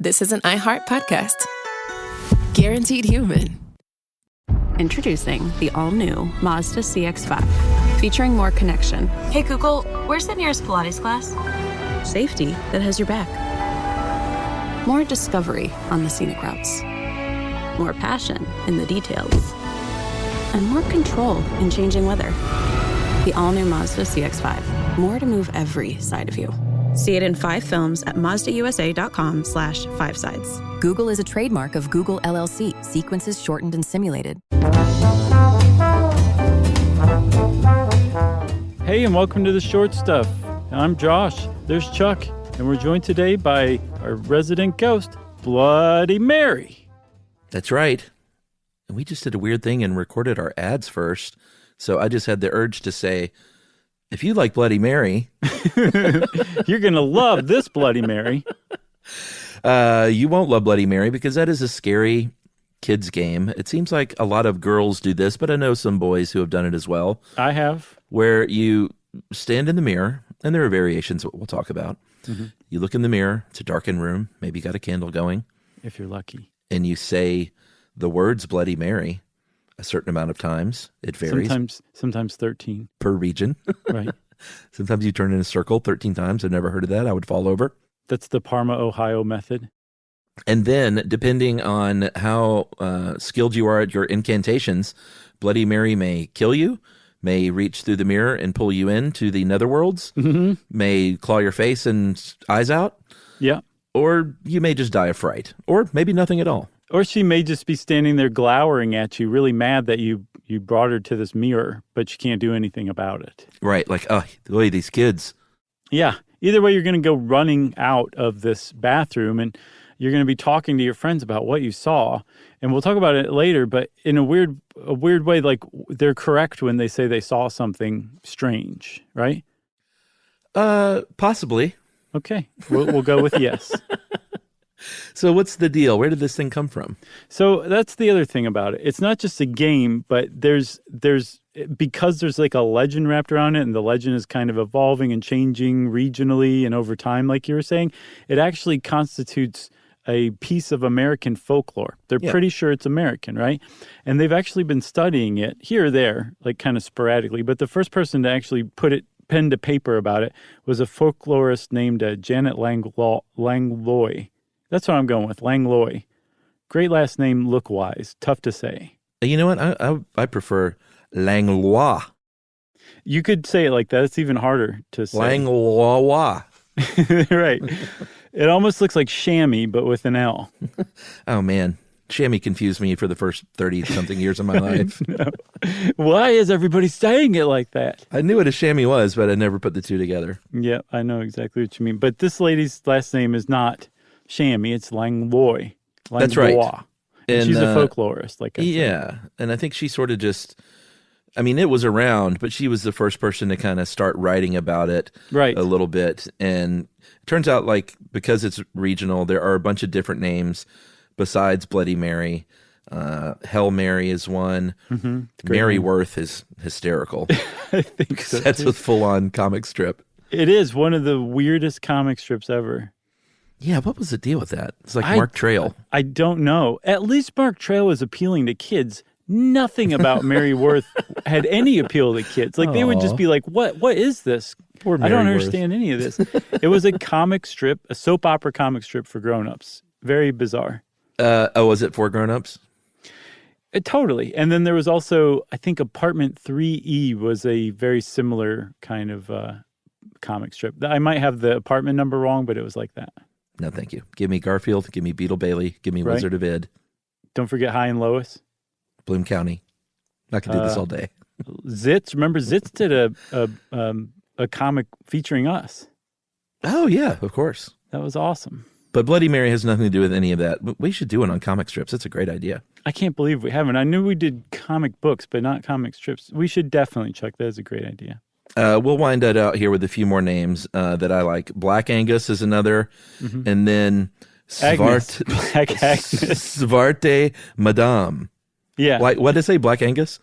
this is an iHeart podcast. Guaranteed human. Introducing the all-new Mazda CX-5, featuring more connection. Hey Google, where's the nearest Pilates class? Safety that has your back. More discovery on the scenic routes. More passion in the details. And more control in changing weather. The all-new Mazda CX-5. More to move every side of you. See it in 5 films at MazdaUSA.com/5sides. Google is a trademark of Google LLC. Sequences shortened and simulated. Hey, and welcome to The Short Stuff. I'm Josh. There's Chuck. And we're joined today by our resident ghost, Bloody Mary. That's right. And we just did a weird thing and recorded our ads first. So I just had the urge to say, if you like Bloody Mary, you're going to love this Bloody Mary. You won't love Bloody Mary because that is a scary kids game. It seems like a lot of girls do this, but I know some boys who have done it as well. I have. Where you stand in the mirror, and there are variations that we'll talk about. Mm-hmm. You look in the mirror. It's a darkened room. Maybe you got a candle going. If you're lucky. And you say the words Bloody Mary a certain amount of times. It varies. Sometimes 13. Per region. Right. Sometimes you turn in a circle 13 times. I've never heard of that. I would fall over. That's the Parma, Ohio method. And then, depending on how skilled you are at your incantations, Bloody Mary may kill you, may reach through the mirror and pull you into the netherworlds, may claw your face and eyes out. Yeah. Or you may just die of fright. Or maybe nothing at all. Or she may just be standing there glowering at you, really mad that you brought her to this mirror, but you can't do anything about it. Right, like, oh, look at these kids. Yeah. Either way, you're going to go running out of this bathroom, and you're going to be talking to your friends about what you saw. And we'll talk about it later, but in a weird way, like, they're correct when they say they saw something strange, right? Possibly. Okay. We'll go with yes. So what's the deal? Where did this thing come from? So that's the other thing about it. It's not just a game, but there's because there's like a legend wrapped around it, and the legend is kind of evolving and changing regionally and over time, like you were saying, it actually constitutes a piece of American folklore. They're pretty sure it's American, right? And they've actually been studying it here or there, like kind of sporadically. But the first person to actually put it pen to paper about it was a folklorist named Janet Langlois. That's what I'm going with, Langlois. Great last name, look-wise. Tough to say. You know what? I prefer Langlois. You could say it like that. It's even harder to say. Langlois. Right. It almost looks like chamois, but with an L. Oh, man. Chamois confused me for the first 30-something years of my life. No. Why is everybody saying it like that? I knew what a chamois was, but I never put the two together. Yeah, I know exactly what you mean. But this lady's last name is not chamois, it's Langlois. That's right. And she's a folklorist, like I said. Yeah, and I think she sort of just, I mean, it was around, but she was the first person to kind of start writing about it a little bit. And it turns out, like, because it's regional, there are a bunch of different names besides Bloody Mary. Hell Mary is one. Mm-hmm. Mary Worth is hysterical. I think so. That's a full-on comic strip. It is one of the weirdest comic strips ever. Yeah, what was the deal with that? It's like Mark Trail. I don't know. At least Mark Trail was appealing to kids. Nothing about Mary Worth had any appeal to kids. Like, they would just be like, what is this? Poor Mary I don't Worth. understand any of this. It was a comic strip, a soap opera comic strip for grown-ups. Very bizarre. Was it for grown-ups? Totally. And then there was also, I think, Apartment 3E was a very similar kind of comic strip. I might have the apartment number wrong, but it was like that. No, thank you. Give me Garfield. Give me Beetle Bailey. Give me Wizard of Id. Don't forget High and Lois. Bloom County. I could do this all day. Zitz. Remember, Zitz did a comic featuring us. Oh, yeah, of course. That was awesome. But Bloody Mary has nothing to do with any of that. We should do it on comic strips. It's a great idea. I can't believe we haven't. I knew we did comic books, but not comic strips. We should definitely, Chuck. That is a great idea. We'll wind that out here with a few more names that I like. Black Angus is another. Mm-hmm. And then Black Agnes. Svarte Madame. Yeah. What did I say? Black Angus?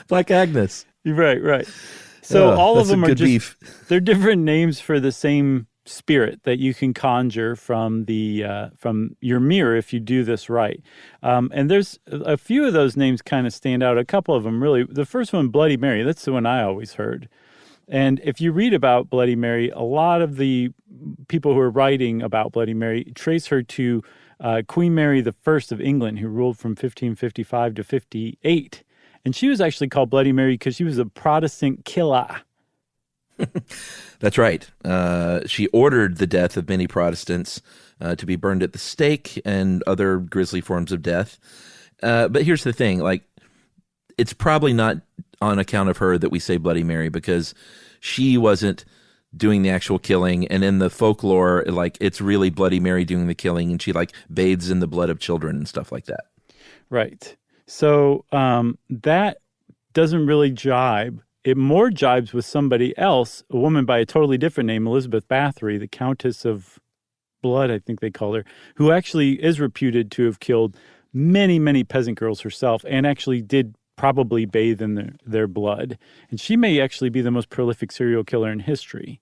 Black Agnes. Right. So all of them are just, beef. They're different names for the same spirit that you can conjure from your mirror if you do this right. And there's a few of those names kind of stand out. A couple of them really. The first one, Bloody Mary, that's the one I always heard. And if you read about Bloody Mary, a lot of the people who are writing about Bloody Mary trace her to Queen Mary I of England, who ruled from 1555 to 58. And she was actually called Bloody Mary because she was a Protestant killer. That's right. She ordered the death of many Protestants to be burned at the stake and other grisly forms of death. But here's the thing, like, it's probably not on account of her that we say Bloody Mary, because she wasn't doing the actual killing. And in the folklore, like, it's really Bloody Mary doing the killing, and she like bathes in the blood of children and stuff like that. Right. So that doesn't really jibe. It more jibes with somebody else, a woman by a totally different name, Elizabeth Bathory, the Countess of Blood, I think they call her, who actually is reputed to have killed many, many peasant girls herself, and actually did probably bathe in their blood. And she may actually be the most prolific serial killer in history.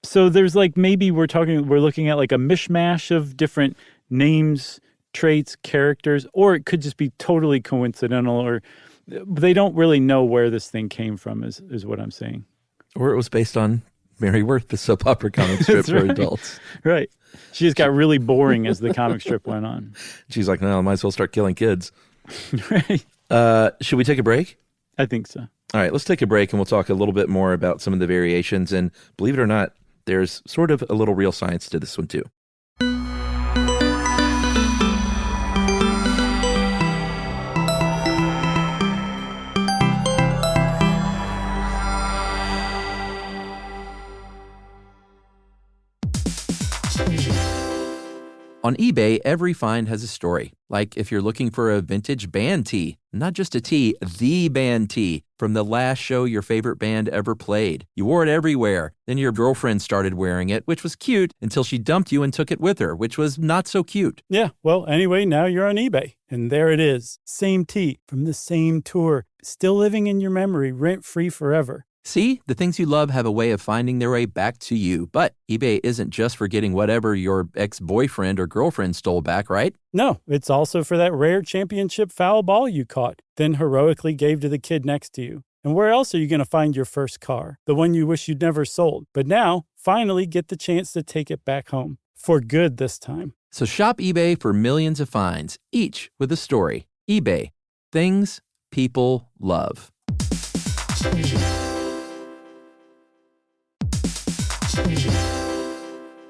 So there's like, maybe we're looking at like a mishmash of different names, traits, characters, or it could just be totally coincidental, or they don't really know where this thing came from, is what I'm saying. Or it was based on Mary Worth, the soap opera comic strip for adults. Right. She just got really boring as the comic strip went on. She's like, no, I might as well start killing kids. Right. Should we take a break? I think so. All right, let's take a break and we'll talk a little bit more about some of the variations. And believe it or not, there's sort of a little real science to this one too. On eBay, every find has a story. Like if you're looking for a vintage band tee, not just a tee, the band tee from the last show your favorite band ever played. You wore it everywhere. Then your girlfriend started wearing it, which was cute, until she dumped you and took it with her, which was not so cute. Yeah, well, anyway, now you're on eBay. And there it is. Same tee from the same tour. Still living in your memory, rent-free forever. See, the things you love have a way of finding their way back to you. But eBay isn't just for getting whatever your ex-boyfriend or girlfriend stole back, right? No, it's also for that rare championship foul ball you caught, then heroically gave to the kid next to you. And where else are you going to find your first car? The one you wish you'd never sold. But now, finally get the chance to take it back home. For good this time. So shop eBay for millions of finds, each with a story. eBay. Things people love.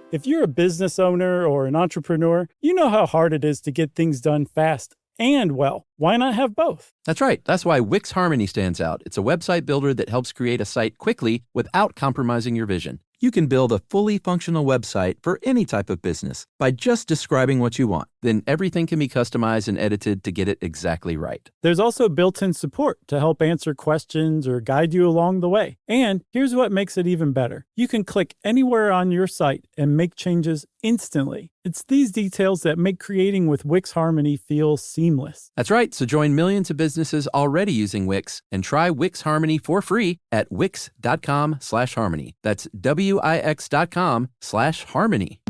If you're a business owner or an entrepreneur, you know how hard it is to get things done fast and well. Why not have both? That's right. That's why Wix Harmony stands out. It's a website builder that helps create a site quickly without compromising your vision. You can build a fully functional website for any type of business by just describing what you want. Then everything can be customized and edited to get it exactly right. There's also built-in support to help answer questions or guide you along the way. And here's what makes it even better. You can click anywhere on your site and make changes instantly. It's these details that make creating with Wix Harmony feel seamless. That's right. So join millions of businesses already using Wix and try Wix Harmony for free at wix.com/harmony. That's wix.com/harmony.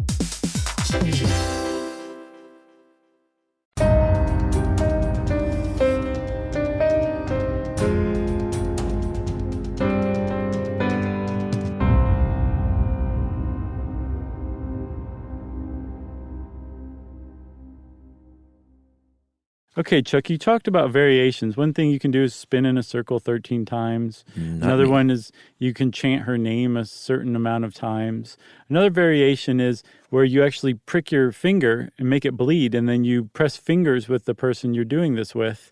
Okay, Chuck, you talked about variations. One thing you can do is spin in a circle 13 times. Another one is you can chant her name a certain amount of times. Another variation is where you actually prick your finger and make it bleed, and then you press fingers with the person you're doing this with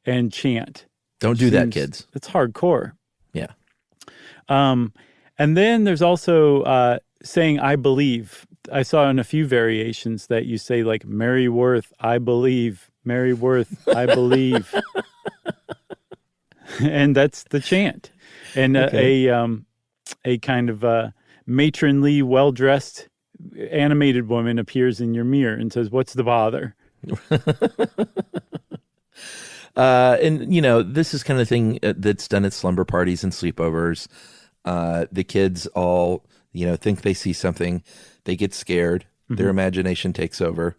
and chant. Don't do that, kids. It's hardcore. Yeah. And then there's also saying, I believe. I saw in a few variations that you say like, Mary Worth, I believe. Mary Worth, I believe. And that's the chant. And a kind of matronly, well-dressed, animated woman appears in your mirror and says, what's the bother? And, you know, this is kind of thing that's done at slumber parties and sleepovers. The kids all, think they see something, they get scared, their imagination takes over.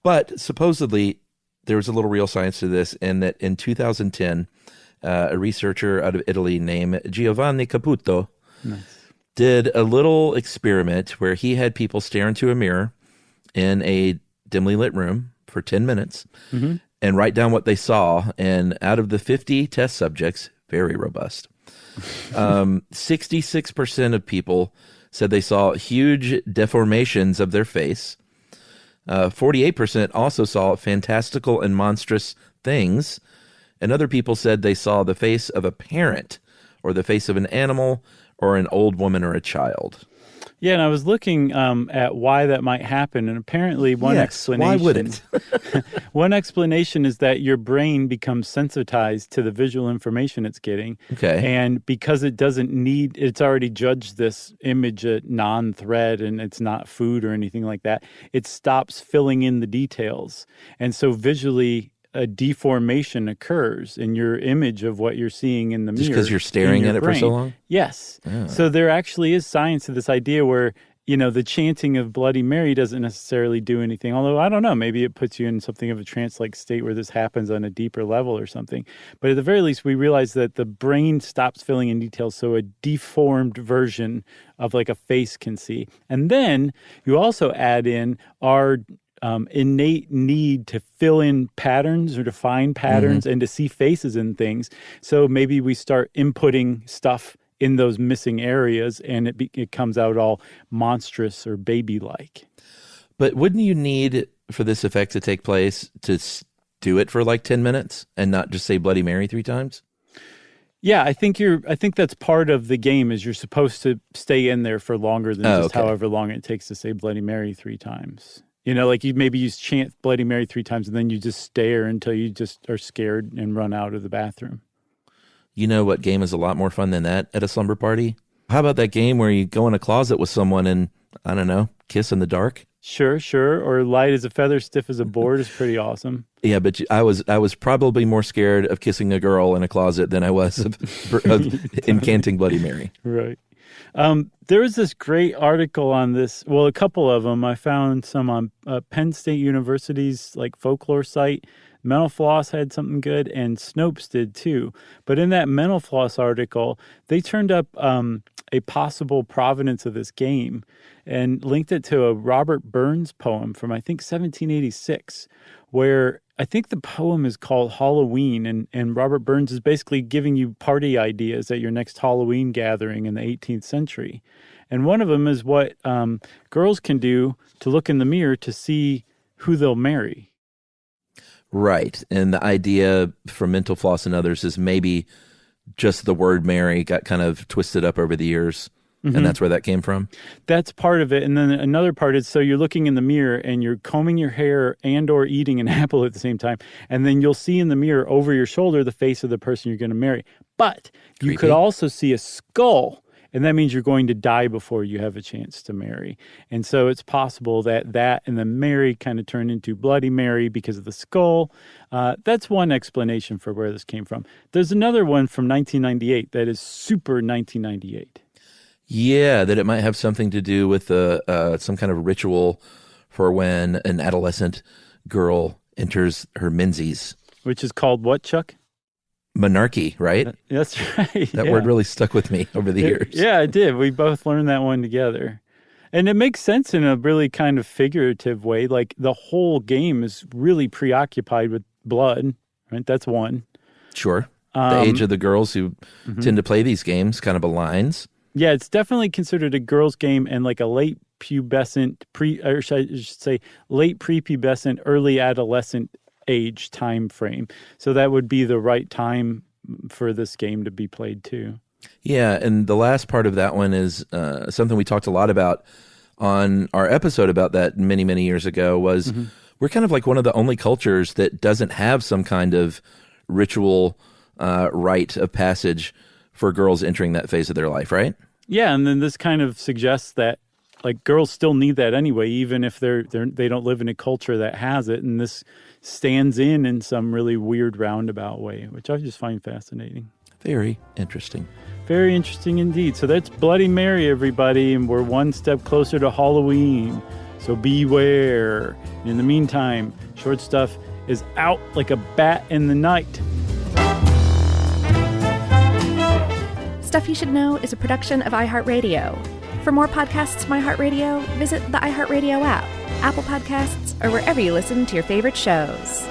But supposedly there was a little real science to this, and that in 2010, a researcher out of Italy named Giovanni Caputo did a little experiment where he had people stare into a mirror in a dimly lit room for 10 minutes and write down what they saw. And out of the 50 test subjects, very robust, 66% of people said they saw huge deformations of their face. 48% also saw fantastical and monstrous things. And other people said they saw the face of a parent or the face of an animal or an old woman or a child. Yeah, and I was looking at why that might happen, and apparently one explanation. Why would it? One explanation is that your brain becomes sensitized to the visual information it's getting. Okay. And because it doesn't need, it's already judged this image a non-threat and it's not food or anything like that, it stops filling in the details. And so visually, a deformation occurs in your image of what you're seeing in the mirror. Just because you're staring at it for so long? Yes. Oh. So there actually is science to this idea where, the chanting of Bloody Mary doesn't necessarily do anything. Although, I don't know, maybe it puts you in something of a trance-like state where this happens on a deeper level or something. But at the very least, we realize that the brain stops filling in details so a deformed version of like a face can see. And then you also add in our innate need to fill in patterns or to find patterns and to see faces in things. So maybe we start inputting stuff in those missing areas and it comes out all monstrous or baby-like. But wouldn't you need for this effect to take place to do it for like 10 minutes and not just say Bloody Mary 3 times? Yeah, I think that's part of the game is you're supposed to stay in there for longer than however long it takes to say Bloody Mary 3 times. Like you chant Bloody Mary 3 times and then you just stare until you just are scared and run out of the bathroom. You know what game is a lot more fun than that at a slumber party? How about that game where you go in a closet with someone and, I don't know, kiss in the dark? Sure. Or light as a feather, stiff as a board is pretty awesome. Yeah, but I was probably more scared of kissing a girl in a closet than I was of incanting Bloody Mary. Right. There was this great article on this. Well, a couple of them. I found some on Penn State University's folklore site. Mental Floss had something good, and Snopes did too. But in that Mental Floss article, they turned up a possible provenance of this game and linked it to a Robert Burns poem from, I think, 1786, where I think the poem is called Halloween, and Robert Burns is basically giving you party ideas at your next Halloween gathering in the 18th century. And one of them is what girls can do to look in the mirror to see who they'll marry. Right. And the idea from Mental Floss and others is maybe just the word marry got kind of twisted up over the years. And that's where that came from? That's part of it. And then another part is, so you're looking in the mirror and you're combing your hair and or eating an apple at the same time. And then you'll see in the mirror over your shoulder the face of the person you're going to marry. But you could also see a skull. And that means you're going to die before you have a chance to marry. And so it's possible that and the Mary kind of turn into Bloody Mary because of the skull. That's one explanation for where this came from. There's another one from 1998 that is super 1998. Yeah, that it might have something to do with some kind of ritual for when an adolescent girl enters her menses. Which is called what, Chuck? Monarchy, right? That's right. That word really stuck with me over the years. Yeah, it did. We both learned that one together. And it makes sense in a really kind of figurative way. Like the whole game is really preoccupied with blood, right? That's one. Sure. The age of the girls who tend to play these games kind of aligns. Yeah, it's definitely considered a girls' game and like a late pubescent, late prepubescent, early adolescent age time frame. So that would be the right time for this game to be played too. Yeah, and the last part of that one is something we talked a lot about on our episode about that many, many years ago was we're kind of like one of the only cultures that doesn't have some kind of ritual rite of passage for girls entering that phase of their life, right? Yeah, and then this kind of suggests that like girls still need that anyway, even if they don't live in a culture that has it, and this stands in some really weird roundabout way, which I just find fascinating. Very interesting. Very interesting indeed. So that's Bloody Mary, everybody, and we're one step closer to Halloween. So beware. In the meantime, Short Stuff is out like a bat in the night. Stuff You Should Know is a production of iHeartRadio. For more podcasts from iHeartRadio, visit the iHeartRadio app, Apple Podcasts, or wherever you listen to your favorite shows.